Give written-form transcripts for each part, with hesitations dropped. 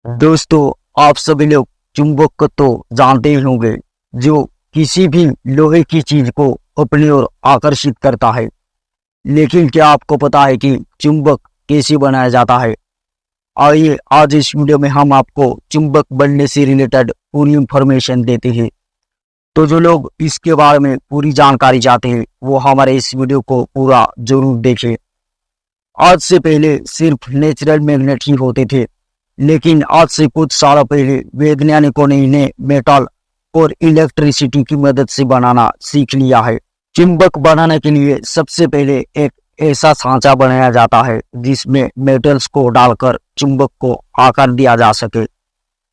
दोस्तों, आप सभी लोग चुंबक को तो जानते ही होंगे, जो किसी भी लोहे की चीज को अपनी ओर आकर्षित करता है। लेकिन क्या आपको पता है कि चुंबक कैसे बनाया जाता है? आइए आज इस वीडियो में हम आपको चुंबक बनने से रिलेटेड पूरी इंफॉर्मेशन देते हैं। तो जो लोग इसके बारे में पूरी जानकारी चाहते हैं वो हमारे इस वीडियो को पूरा जरूर देखें। आज से पहले सिर्फ नेचुरल मैग्नेट ही होते थे, लेकिन आज से कुछ साल पहले वैज्ञानिकों ने इन्हें मेटल और इलेक्ट्रिसिटी की मदद से बनाना सीख लिया है। चुंबक बनाने के लिए सबसे पहले एक ऐसा सांचा बनाया जाता है जिसमें मेटल्स को डालकर चुंबक को आकार दिया जा सके।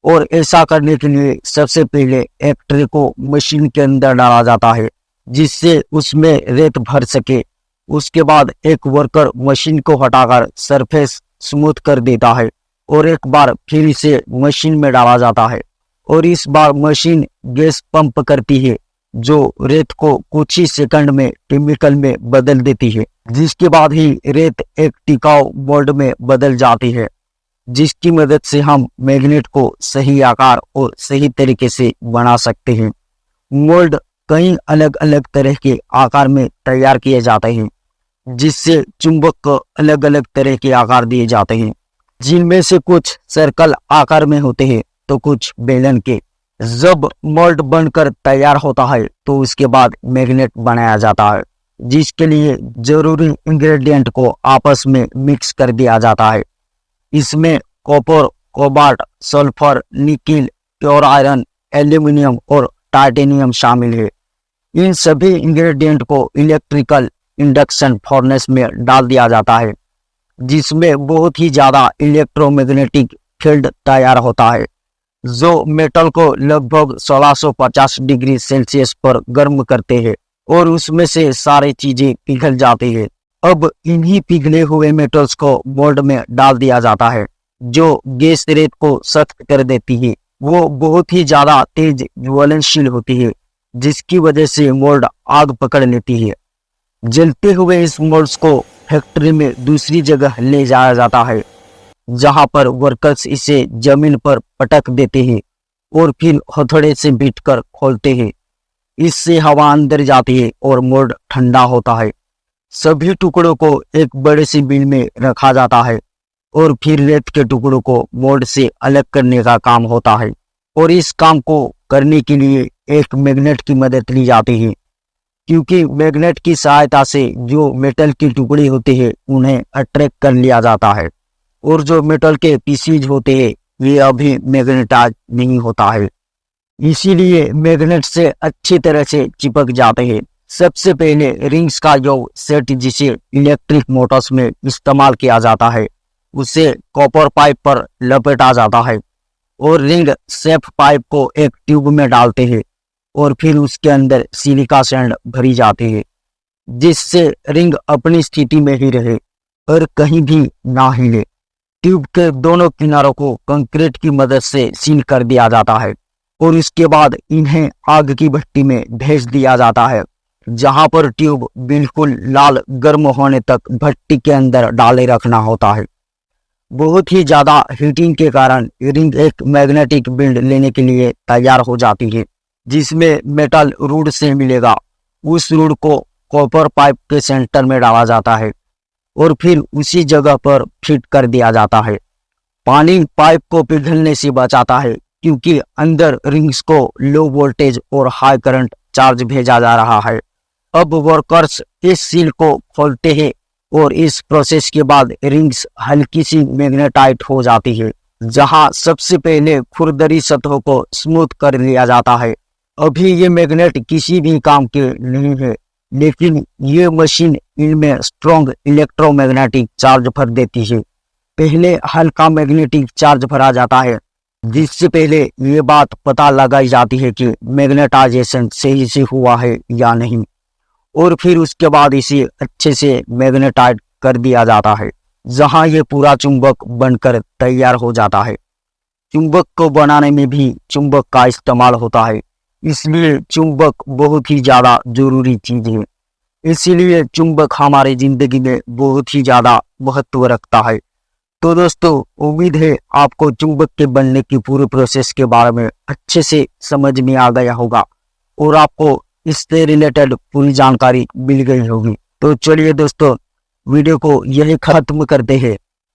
और ऐसा करने के लिए सबसे पहले एक ट्रे को मशीन के अंदर डाला जाता है जिससे उसमें रेत भर सके। उसके बाद एक वर्कर मशीन को हटाकर सरफेस स्मूथ कर देता है और एक बार फिर इसे मशीन में डाला जाता है और इस बार मशीन गैस पंप करती है जो रेत को कुछ ही सेकंड में केमिकल में बदल देती है, जिसके बाद ही रेत एक टिकाऊ मोल्ड में बदल जाती है, जिसकी मदद से हम मैग्नेट को सही आकार और सही तरीके से बना सकते हैं। मोल्ड कई अलग अलग तरह के आकार में तैयार किए जाते हैं जिससे चुंबक को अलग अलग तरह के आकार दिए जाते हैं, जिनमें से कुछ सर्कल आकार में होते हैं तो कुछ बेलन के। जब मोल्ड बनकर तैयार होता है तो उसके बाद मैग्नेट बनाया जाता है, जिसके लिए जरूरी इंग्रेडिएंट को आपस में मिक्स कर दिया जाता है। इसमें copper, cobalt, sulphur, nickel, pure iron, aluminium और टाइटेनियम शामिल है। इन सभी इंग्रेडिएंट को इलेक्ट्रिकल इंडक्शन फर्नेस में डाल दिया जाता है जिसमें बहुत ही ज्यादा इलेक्ट्रोमैग्नेटिक फील्ड तैयार होता है जो मेटल को लगभग 1650 डिग्री सेल्सियस पर गर्म करते हैं और उसमें से सारी चीजें पिघल जाती है। अब इन्हीं पिघले हुए मेटल्स को मोल्ड में डाल दिया जाता है जो गैस रेत को सख्त कर देती है। वो बहुत ही ज्यादा तेज ज्वलनशील होती है जिसकी वजह से मोल्ड आग पकड़ लेती है। जलते हुए इस मोल्ड्स को फैक्ट्री में दूसरी जगह ले जाया जाता है जहां पर वर्कर्स इसे जमीन पर पटक देते हैं और फिर हथौड़े से पीटकर खोलते हैं। इससे हवा अंदर जाती है और मोल्ड ठंडा होता है। सभी टुकड़ों को एक बड़े सी बिन में रखा जाता है और फिर रेत के टुकड़ों को मोल्ड से अलग करने का काम होता है और इस काम को करने के लिए एक मैग्नेट की मदद ली जाती है, क्योंकि मैग्नेट की सहायता से जो मेटल की टुकड़ी होती है उन्हें अट्रैक्ट कर लिया जाता है और जो मेटल के पीसीज होते हैं ये अभी मैग्नेटाइज नहीं होता है, इसीलिए मैग्नेट से अच्छी तरह से चिपक जाते हैं। सबसे पहले रिंग्स का जो सेट जिसे इलेक्ट्रिक मोटर्स में इस्तेमाल किया जाता है उसे कॉपर पाइप पर लपेटा जाता है और रिंग शेप पाइप को एक ट्यूब में डालते हैं और फिर उसके अंदर सिलिका सैंड भरी जाती है जिससे रिंग अपनी स्थिति में ही रहे और कहीं भी ना हिले। ट्यूब के दोनों किनारों को कंक्रीट की मदद से सील कर दिया जाता है और इसके बाद इन्हें आग की भट्टी में भेज दिया जाता है जहां पर ट्यूब बिल्कुल लाल गर्म होने तक भट्टी के अंदर डाले रखना होता है। बहुत ही ज्यादा हीटिंग के कारण रिंग एक मैग्नेटिक बिल्ड लेने के लिए तैयार हो जाती है जिसमें मेटल रूड से मिलेगा। उस रूड को कॉपर पाइप के सेंटर में डाला जाता है और फिर उसी जगह पर फिट कर दिया जाता है। पानी पाइप को पिघलने से बचाता है क्योंकि अंदर रिंग्स को लो वोल्टेज और हाई करंट चार्ज भेजा जा रहा है। अब वर्कर्स इस सील को खोलते हैं और इस प्रोसेस के बाद रिंग्स हल्की सी मैग्नेटाइट हो जाती है जहां सबसे पहले खुरदरी सतहों को स्मूथ कर लिया जाता है। अभी ये मैग्नेट किसी भी काम के नहीं है, लेकिन ये मशीन इनमें स्ट्रॉन्ग इलेक्ट्रोमैग्नेटिक चार्ज भर देती है। पहले हल्का मैग्नेटिक चार्ज भरा जाता है जिससे पहले ये बात पता लगाई जाती है कि मैग्नेटाइजेशन सही से हुआ है या नहीं, और फिर उसके बाद इसे अच्छे से मैग्नेटाइज कर दिया जाता है जहां ये पूरा चुंबक बनकर तैयार हो जाता है। चुंबक को बनाने में भी चुंबक का इस्तेमाल होता है, इसलिए चुंबक बहुत ही ज्यादा जरूरी चीज है। इसीलिए चुंबक हमारी जिंदगी में बहुत ही ज्यादा महत्व रखता है। तो दोस्तों उम्मीद है आपको चुंबक के बनने की पूरी प्रोसेस के बारे में अच्छे से समझ में आ गया होगा और आपको इससे रिलेटेड पूरी जानकारी मिल गई होगी। तो चलिए दोस्तों वीडियो को यही खत्म करते हैं।